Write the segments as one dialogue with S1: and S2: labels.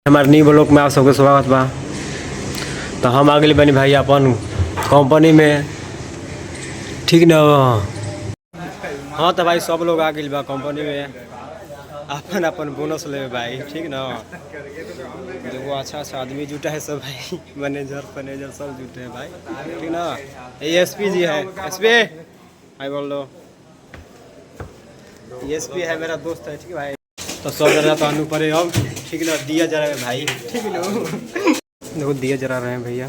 S1: हमारे new blog में आप सबके स्वागत बा। तो हम आ गए बनी भाई अपन कंपनी में, ठीक न। हाँ तो भाई सब लोग आ गए बा कंपनी में अपन अपन बोनस ले भाई, ठीक न। देखो अच्छा अच्छा आदमी जुटा है सब भाई, मैनेजर सब जुटे हैं भाई, ठीक ना। ये एसपी जी है, एसपी भाई बोल दो। एसपी है मेरा दोस्त है, ठीक है भाई। तो सब जरा तो आने पड़े अब, ठीक ना। दिया जरा है भाई, ठीक है। देखो दिया जरा रहे हैं भैया,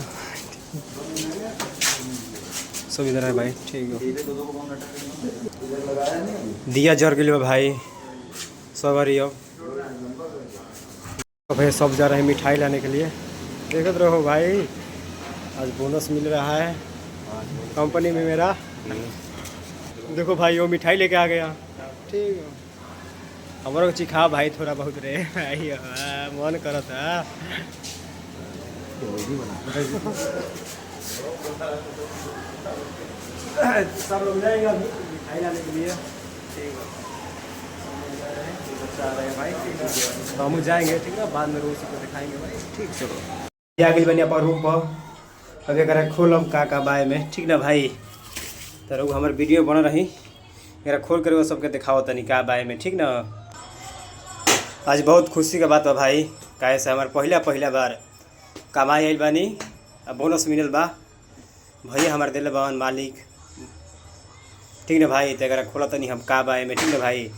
S1: सब इधर है भाई, ठीक है। दिया जर के लिए भाई सब आ रही अब। तो भाई सब जा रहे हैं मिठाई लाने के लिए, देखते रहो भाई। आज बोनस मिल रहा है कंपनी में मेरा। देखो भाई वो मिठाई लेके आ गया, ठीक है। हमारे को चिखा भाई थोड़ा बहुत रे भाई, मन करा था। सब लोग जाएंगे अभी मिठाई लाने के लिए, ठीक है। भाई तो हम जाएंगे, ठीक है। बाद में रोज को दिखाएंगे भाई, ठीक। चलो आगे बनी अपन रूम पर, अभी करा खोलम का बाय में, ठीक ना भाई। तो रोग हमारे वीडियो बन रही मेरा खोल कर वो सबके दिखाओ तनी का बाय में, ठीक ना। आज बहुत खुशी का बात बा भाई, काहे से हमारे पहला बार कमाई आइल बानी, बोनस मिलल बा भैया हमारे दिल बावन मालिक, ठीक ना भाई। तो खोला तनी हम का बाय में, ठीक ना भाई।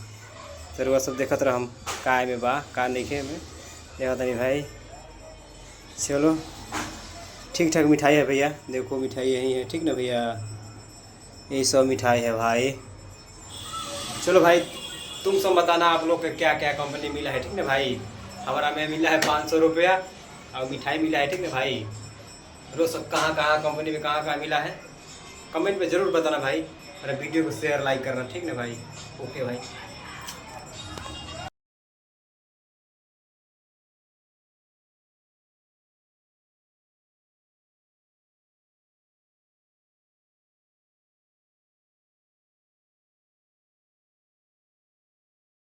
S1: तो वह सब देखत रह हम का में बा का नहीं में देखा तनी भाई। चलो ठीक ठाक मिठाई है भैया, देखो मिठाई यही है, ठीक ना भैया। यही सब मिठाई है भाई। चलो भाई तुम सब बताना आप लोग को क्या क्या कंपनी मिला है, ठीक ना भाई। हमारा में मिला है 500 रुपया और मिठाई मिला है, ठीक ना भाई। रोज सब कहाँ कंपनी में कहाँ मिला है कमेंट में ज़रूर बताना भाई। मेरा वीडियो को शेयर लाइक करना, ठीक ना भाई। ओके भाई।